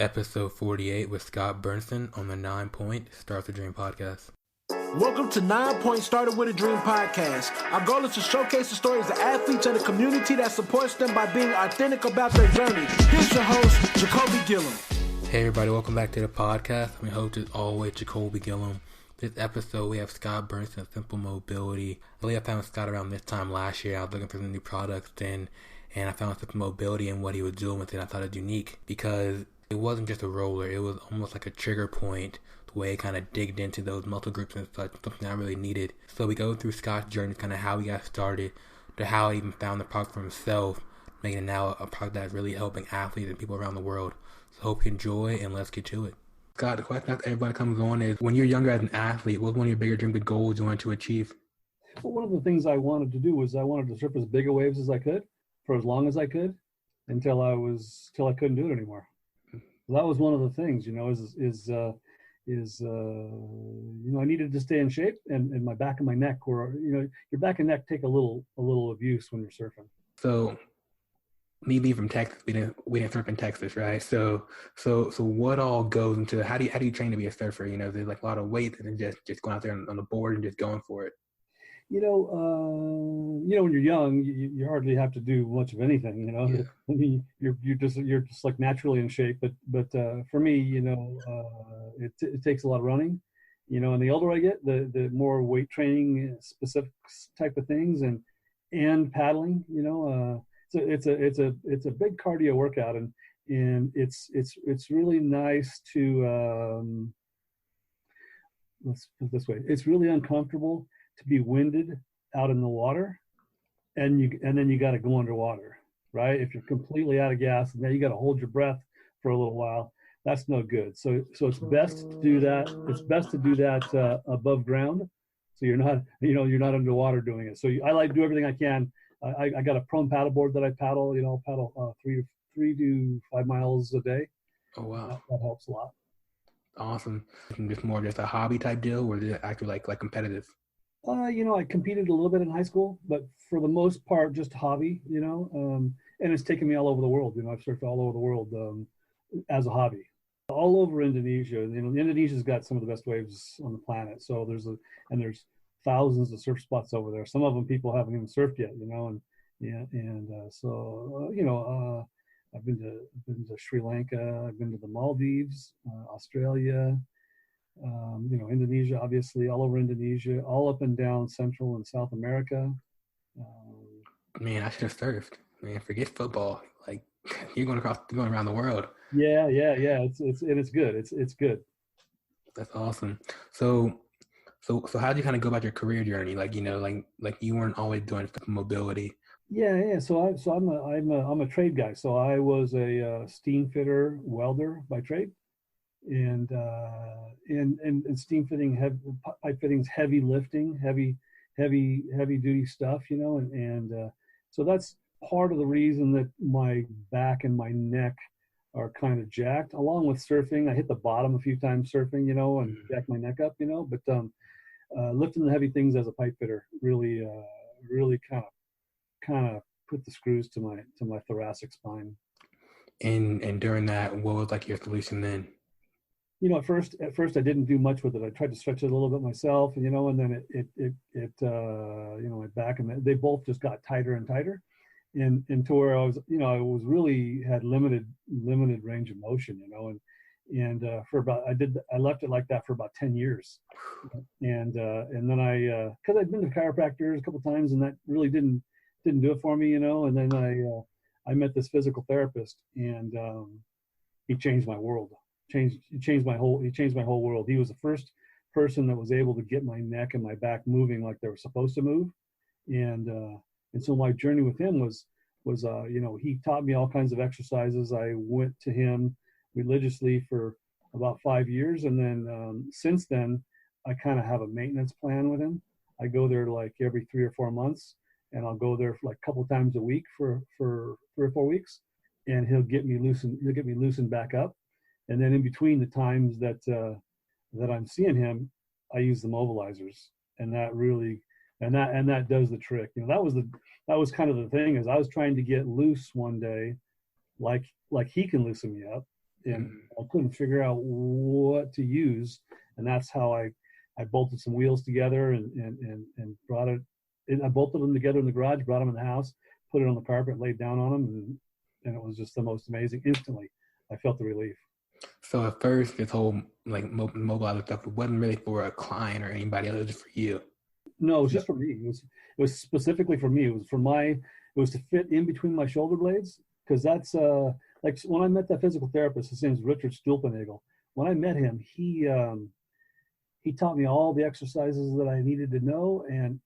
episode 48 with Scott Burson on the 9 Point Start the Dream podcast. Welcome to 9 Point Started with a Dream podcast. Our goal is to showcase the stories of athletes and the community that supports them by being authentic about their journey. Here's your host, Jacoby Gillum. Hey everybody, welcome back to the podcast. I'm your host as always, Jacoby Gillum. This episode we have Scott Burson of Simple Mobility. I believe I found Scott around this time last year. I was looking for some new products then, and I found Simple Mobility and what he was doing with it. I thought it was unique because it wasn't just a roller, it was almost like a trigger point, the way it kind of digged into those muscle groups and such, something I really needed. So we go through Scott's journey, kind of how he got started, to how he even found the product for himself, making it now a product that's really helping athletes and people around the world. So hope you enjoy, and let's get to it. Scott, the question that everybody comes on is, when you're younger as an athlete, what was one of your bigger dreams and goals you wanted to achieve? Well, one of the things I wanted to do was I wanted to surf as big a waves as I could for as long as I could until I couldn't do it anymore. That was one of the things, I needed to stay in shape, and my back and my neck were, your back and neck take a little abuse when you're surfing. So, me being from Texas, we didn't surf in Texas, right? So what all goes into how do you train to be a surfer? There's like a lot of weight and just going out there on the board and just going for it. When you're young, you hardly have to do much of anything. Yeah. You're just like naturally in shape. But for me, it takes a lot of running. And the older I get, the more weight training, specific type of things, and paddling. So it's a big cardio workout, and it's really nice to let's put it this way. It's really uncomfortable to be winded out in the water, and then you got to go underwater, right? If you're completely out of gas, and then you got to hold your breath for a little while, that's no good. So it's best to do that. It's best to do that above ground, so you're not underwater doing it. So I like to do everything I can. I got a prone paddleboard that I paddle. I'll paddle 3 to 5 miles a day. Oh wow, that helps a lot. Awesome. Just more just a hobby type deal, or is it actually like competitive? I competed a little bit in high school, but for the most part, just hobby, and it's taken me all over the world. I've surfed all over the world as a hobby, all over Indonesia. Indonesia's got some of the best waves on the planet. So there's thousands of surf spots over there. Some of them people haven't even surfed yet, I've been to Sri Lanka, I've been to the Maldives, Australia, Indonesia, obviously, all over Indonesia, all up and down Central and South America. Man, I should have surfed. Man, forget football. Like you're going around the world. Yeah. It's good. It's good. That's awesome. So how did you kind of go about your career journey? Like you weren't always doing mobility. Yeah. So I'm a trade guy. So I was a steam fitter welder by trade. And steam fitting, pipe fittings, heavy lifting, heavy duty stuff, so that's part of the reason that my back and my neck are kind of jacked. Along with surfing, I hit the bottom a few times surfing, and jacked my neck up, but lifting the heavy things as a pipe fitter really kind of put the screws to my thoracic spine. And during that, what was like your solution then? At first I didn't do much with it. I tried to stretch it a little bit myself, and then my back and they both just got tighter and tighter, and to where I was really had limited range of motion, and I left it like that for about 10 years, and then because I'd been to chiropractors a couple of times, and that really didn't do it for me, and then I met this physical therapist, and he changed my world. He changed my whole world. He was the first person that was able to get my neck and my back moving like they were supposed to move, and so my journey with him was he taught me all kinds of exercises. I went to him religiously for about 5 years, and then since then I kind of have a maintenance plan with him. I go there like every 3 or 4 months, and I'll go there for like a couple times a week for 3 or 4 weeks, and he'll get me loosened back up. And then in between the times that I'm seeing him, I use the mobilizers, and that really that does the trick. That was kind of the thing, is I was trying to get loose one day, like he can loosen me up, and I couldn't figure out what to use. And that's how I bolted some wheels together and brought it. And I bolted them together in the garage, brought them in the house, put it on the carpet, laid down on them, and it was just the most amazing. Instantly, I felt the relief. So at first, this whole like mobile stuff wasn't really for a client or anybody else; it was just for you. No, it was just for me. It was specifically for me. It was to fit in between my shoulder blades, because that's like when I met that physical therapist. His name's Richard Stulpenagel. When I met him, he taught me all the exercises that I needed to know and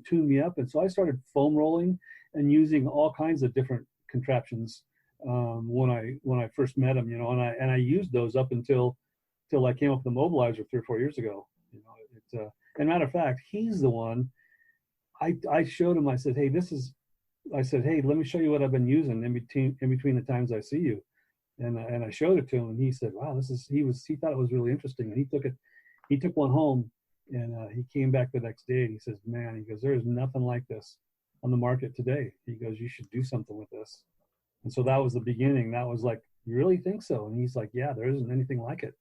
tune me up. And so I started foam rolling and using all kinds of different contraptions when I first met him, and I used those up until I came up with the mobilizer 3 or 4 years ago. And matter of fact, he's the one I showed him. I said, hey, let me show you what I've been using in between the times I see you. And I showed it to him, and he said, wow, he thought it was really interesting. And he took one home, and he came back the next day, and he says, man, he goes, there is nothing like this on the market today. He goes, you should do something with this. And so that was the beginning. That was like, you really think so? And he's like, yeah, there isn't anything like it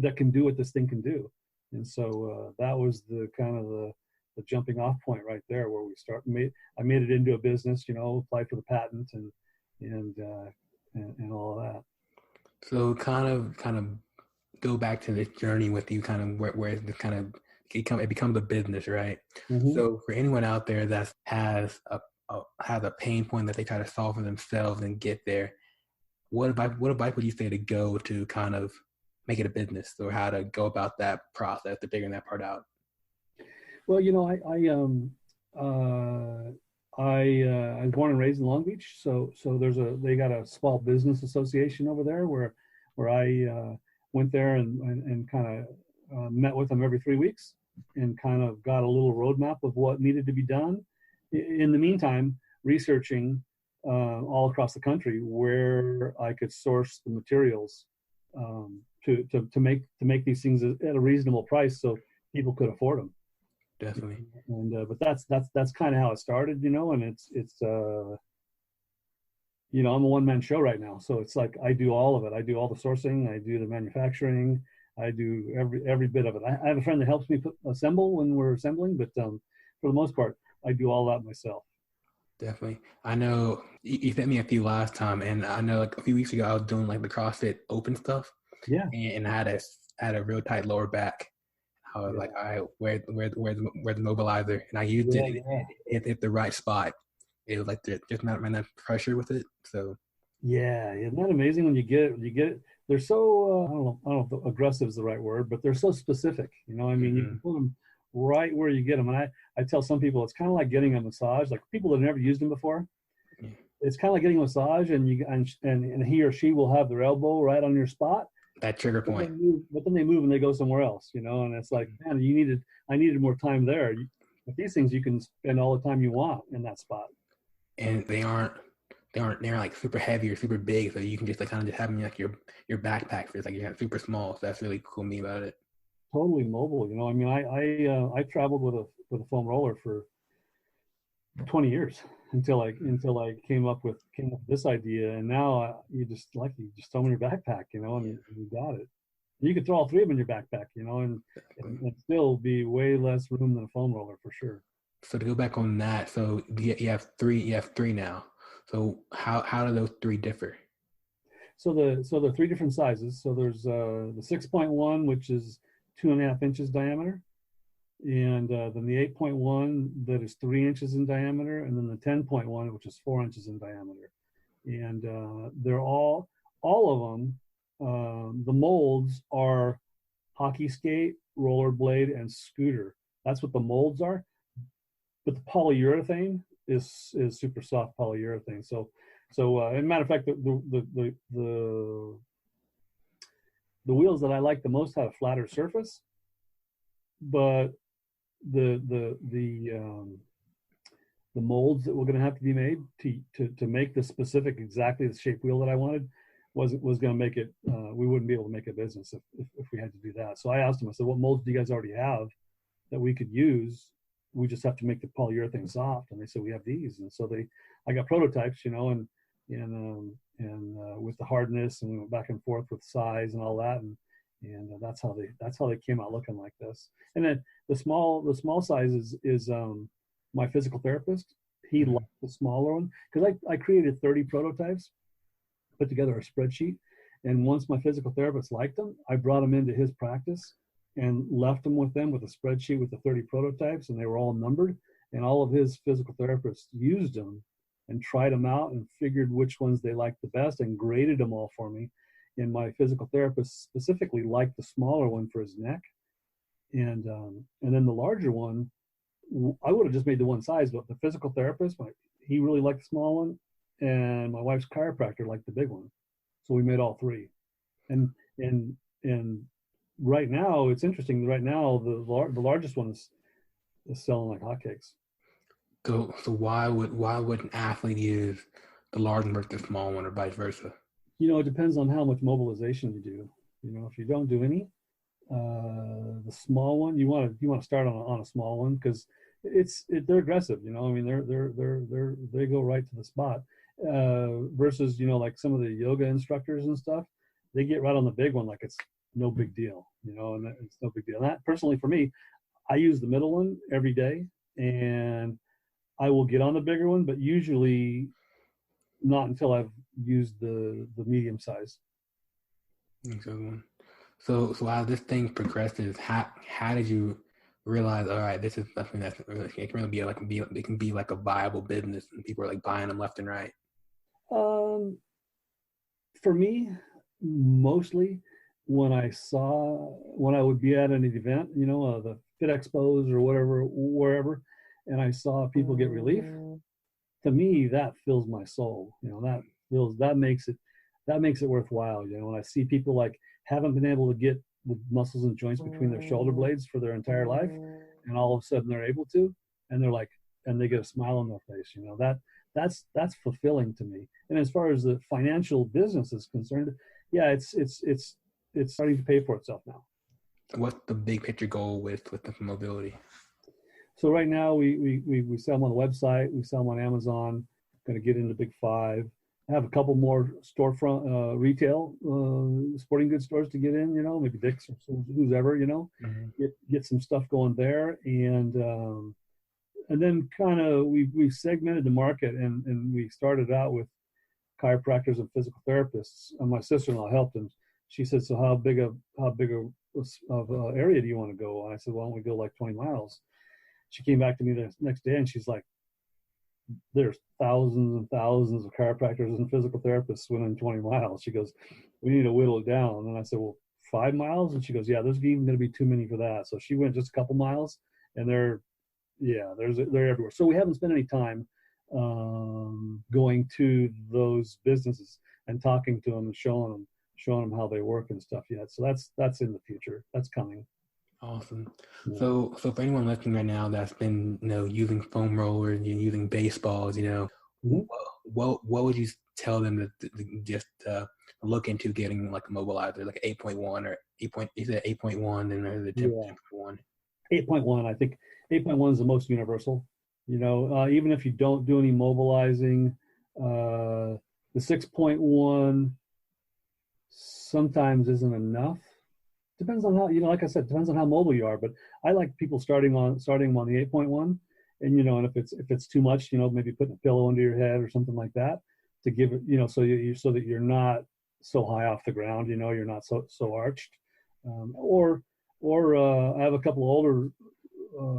that can do what this thing can do. And so that was the kind of the jumping off point right there, where I made it into a business, applied for the patent and all of that. So kind of go back to this journey with you, kind of where this kind of it becomes a business, right? Mm-hmm. So for anyone out there that has a pain point that they try to solve for themselves and get there, what advice would you say to go to kind of make it a business, or how to go about that process to figuring that part out? Well, I was born and raised in Long Beach, so they got a small business association over there where I went there and kind of met with them every 3 weeks and kind of got a little roadmap of what needed to be done. In the meantime, researching all across the country where I could source the materials to make these things at a reasonable price so people could afford them. Definitely. And but that's kind of how it started, and it's I'm a one-man show right now, so it's like I do all of it. I do all the sourcing, I do the manufacturing, I do every bit of it. I have a friend that helps me assemble when we're assembling, but for the most part, I do all that myself. Definitely. I know you sent me a few last time, and I know like a few weeks ago I was doing like the CrossFit open stuff. Yeah. And I had a real tight lower back. I was like, all right, where's the mobilizer? And I used it at the right spot. It was like just not enough pressure with it. So yeah, isn't that amazing when you get it? They're so I don't know if aggressive is the right word, but they're so specific. You can put them right where you get them. And I tell some people it's kind of like getting a massage. Like people that have never used them before, it's kind of like getting a massage, and he or she will have their elbow right on your spot. That trigger point. But then they move and they go somewhere else, and it's like, man, I needed more time there. With these things, you can spend all the time you want in that spot. And they're like super heavy or super big, so you can just like kind of just have them in like your backpack. It's like you're super small. So that's really cool me about it. Totally mobile, I mean, I traveled with a foam roller for 20 years until I came up with this idea, and now you just throw them in your backpack, and you got it. You could throw all 3 of them in your backpack, and still be way less room than a foam roller for sure. So to go back on that, so you have three now. So how do those 3 differ? So there are 3 different sizes. So there's the 6.1, which is 2.5 inches diameter. And then the 8.1 that is 3 inches in diameter, and then the 10.1, which is 4 inches in diameter. And they're all of them. The molds are hockey skate, rollerblade, and scooter. That's what the molds are. But the polyurethane is super soft polyurethane. So as a matter of fact, the wheels that I like the most have a flatter surface, but the molds that were going to have to be made to make the specific exactly the shape wheel that I wanted was going to make it. We wouldn't be able to make a business if we had to do that. So I asked them. I said, "What molds do you guys already have that we could use? We just have to make the polyurethane soft." And they said, "We have these." And so I got prototypes, and with the hardness, and we went back and forth with size and all that, and that's how they came out looking like this. And then the small size is my physical therapist. He liked the smaller one because I created 30 prototypes, put together a spreadsheet, and once my physical therapist liked them, I brought them into his practice and left them with them with a spreadsheet with the 30 prototypes, and they were all numbered, and all of his physical therapists used them and tried them out and figured which ones they liked the best and graded them all for me. And my physical therapist specifically liked the smaller one for his neck. And then the larger one, I would have just made the one size, but the physical therapist, he really liked the small one, and my wife's chiropractor liked the big one. So we made all three. And right now, it's interesting. Right now, the largest one is selling like hotcakes. So why would an athlete use the large one versus the small one, or vice versa? It depends on how much mobilization you do. If you don't do any, the small one, you want to start on a small one because they're aggressive. I mean, they go right to the spot. Versus like some of the yoga instructors and stuff, they get right on the big one like it's no big deal. And it's no big deal. And that personally for me, I use the middle one every day, and I will get on the bigger one, but usually not until I've used the medium size. So as this thing progresses, how did you realize, all right, this is something it can really it can be like a viable business, and people are like buying them left and right? For me, mostly when I would be at an event, the Fit Expos or wherever, and I saw people get relief, to me, that fills my soul. That makes it worthwhile. When I see people like haven't been able to get the muscles and joints between their shoulder blades for their entire life, and all of a sudden they're able to, and they're like, and they get a smile on their face. That's fulfilling to me. And as far as the financial business is concerned, yeah, it's starting to pay for itself now. What's the big picture goal with the mobility? So right now we sell them on the website. We sell them on Amazon. Going to get into Big Five. I have a couple more storefront retail sporting goods stores to get in. Maybe Dick's or whoever. Get some stuff going there, and then kind of we've segmented the market, and we started out with chiropractors and physical therapists. And my sister-in-law helped, and she said, "So how big of area do you want to go?" And I said, "Why don't we go like 20 miles?" She came back to me the next day, and she's like, "There's thousands and thousands of chiropractors and physical therapists within 20 miles." She goes, "We need to whittle it down." And I said, "Well, 5 miles?" And she goes, "Yeah, there's even going to be too many for that." So she went just a couple miles, and they're everywhere. So we haven't spent any time going to those businesses and talking to them and showing them how they work and stuff yet. So that's in the future. That's coming. Awesome. Yeah. So for anyone listening right now that's been using foam rollers and using baseballs, what would you tell them to just look into getting like a mobilizer, like 8.1 or 8.1 and the 10.1? 8.1, I think 8.1 is the most universal. Even if you don't do any mobilizing, the 6.1 sometimes isn't enough. Depends on how, like I said, depends on how mobile you are. But I like people starting them on the 8.1, and and if it's too much, maybe putting a pillow under your head or something like that to give it, so that you're not so high off the ground, you're not so arched. Or I have a couple of older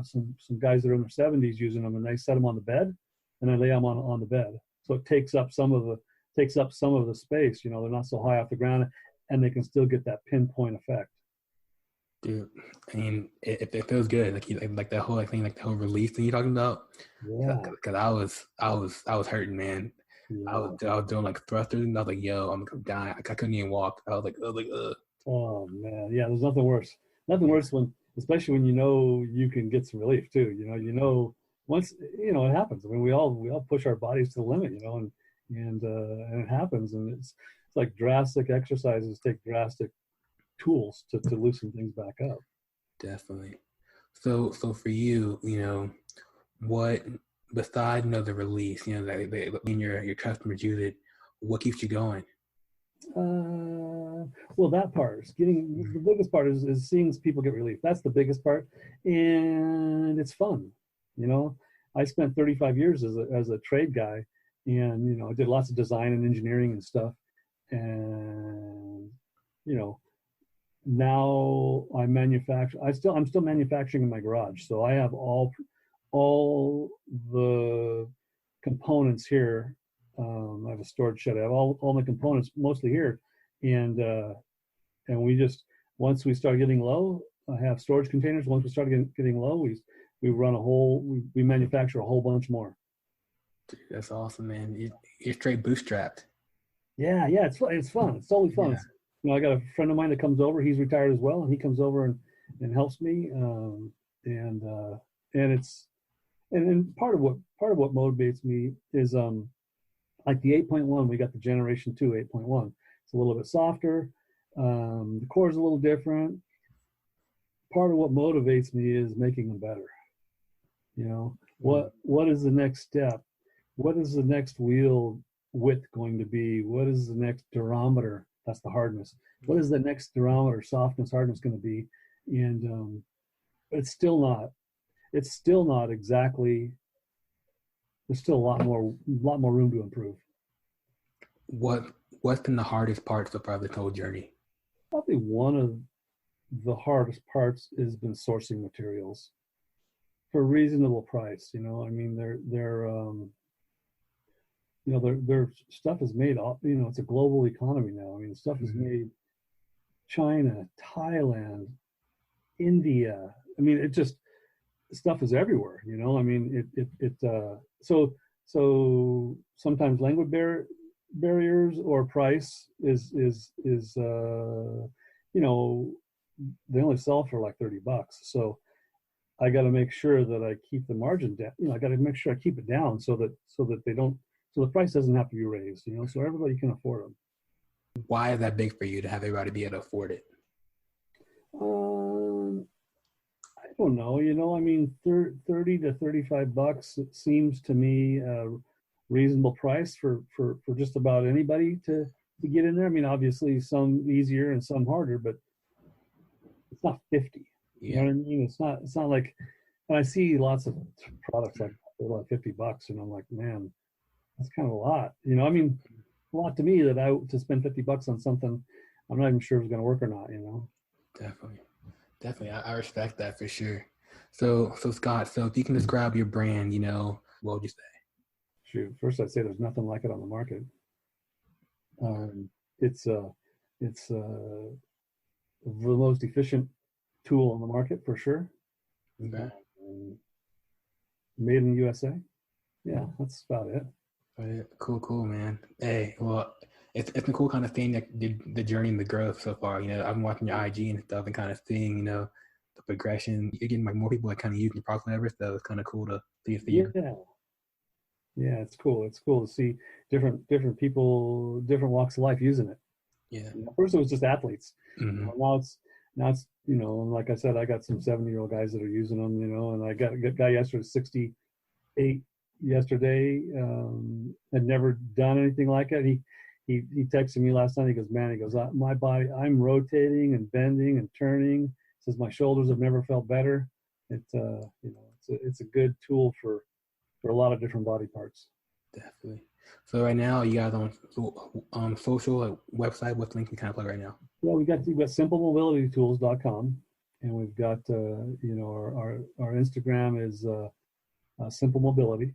some guys that are in their 70s using them, and they set them on the bed, and they lay them on the bed, so it takes up some of the space. They're not so high off the ground, and they can still get that pinpoint effect. Dude, I mean, it feels good, like that whole thing, like the whole release thing you're talking about. Yeah. Because I was hurting, man. Yeah. I was doing like thrusters, and I was like, "Yo, I'm dying." I couldn't even walk. I was like, ugh. Oh man, yeah. There's nothing worse. Nothing worse especially when you can get some relief too. Once it happens. I mean, we all push our bodies to the limit, and it happens, and it's like drastic exercises take drastic tools to loosen things back up. Definitely. So for you, what besides the release, that your customers use it, What keeps you going? Well, that part is the biggest part is seeing people get relief. That's the biggest part, and it's fun. I spent 35 years as a trade guy, and I did lots of design and engineering and stuff, and now I manufacture. I'm still manufacturing in my garage, so I have all the components here. I have a storage shed. I have all my components mostly here, and we just, once we start getting low, I have storage containers. Once we start getting low, we manufacture a whole bunch more. Dude, that's awesome, man. You're straight bootstrapped. Yeah, it's fun. It's totally fun. Yeah. I got a friend of mine that comes over. He's retired as well, and he comes over and helps me. And part of what motivates me is like the 8.1. We got the Generation 2 8.1. It's a little bit softer. The core is a little different. Part of what motivates me is making them better. What is the next step? What is the next wheel width going to be? What is the next durometer? That's the hardness. What is the next durometer, softness, hardness going to be? And it's still not exactly. There's still a lot more room to improve. What's been the hardest part so far of this whole journey? Probably one of the hardest parts has been sourcing materials for a reasonable price. Their stuff is made. It's a global economy now. Stuff is made. China, Thailand, India. It just, stuff is everywhere. So sometimes language barriers or price is they only sell for like $30. So I got to make sure that I keep the margin down. I got to make sure I keep it down so that the price doesn't have to be raised. So everybody can afford them. Why is that big for you to have everybody be able to afford it? I don't know. 30 to $35 seems to me a reasonable price for just about anybody to get in there. Obviously some easier and some harder, but it's not 50. You know what I mean? It's not like, and I see lots of products like they're like $50, and I'm like, man, that's kind of a lot. A lot to me to spend $50 on something I'm not even sure if it's going to work or not. Definitely. I respect that for sure. So Scott, if you can describe your brand, what would you say? Shoot, first I'd say there's nothing like it on the market. It's the most efficient tool on the market for sure. Okay. Made in the USA. Yeah, that's about it. Cool, man. Hey, well, it's been cool kind of seeing the journey and the growth so far. I've been watching your IG and stuff and kind of seeing, the progression. You're getting like more people that kind of use your product, whatever. So it's kind of cool to see. Yeah, it's cool. It's cool to see different people, different walks of life using it. Yeah. First it was just athletes. Mm-hmm. Now it's like I said, I got some 70-year-old guys that are using them. And I got a guy yesterday, 68 yesterday, had never done anything like it. He texted me last night. He goes, my body, I'm rotating and bending and turning. Says my shoulders have never felt better. It's a good tool for a lot of different body parts. Definitely. So right now you guys on social website, what's the link you kind of plug right now? Yeah, we've got simplemobilitytools.com, and we've got our Instagram is Simple Mobility,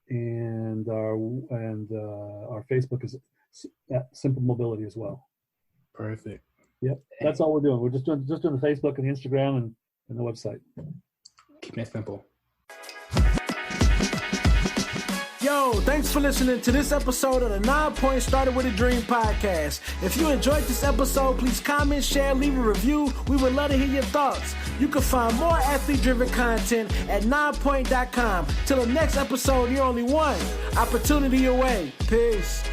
and our Facebook is at Simple Mobility as well. Perfect. Yep, that's all we're doing. We're just doing the Facebook and the Instagram and the website. Keeping it simple. Yo, thanks for listening to this episode of the 9 Point Started With a Dream podcast. If you enjoyed this episode, please comment, share, leave a review. We would love to hear your thoughts. You can find more athlete-driven content at 9point.com. Till the next episode, you're only one opportunity away. Peace.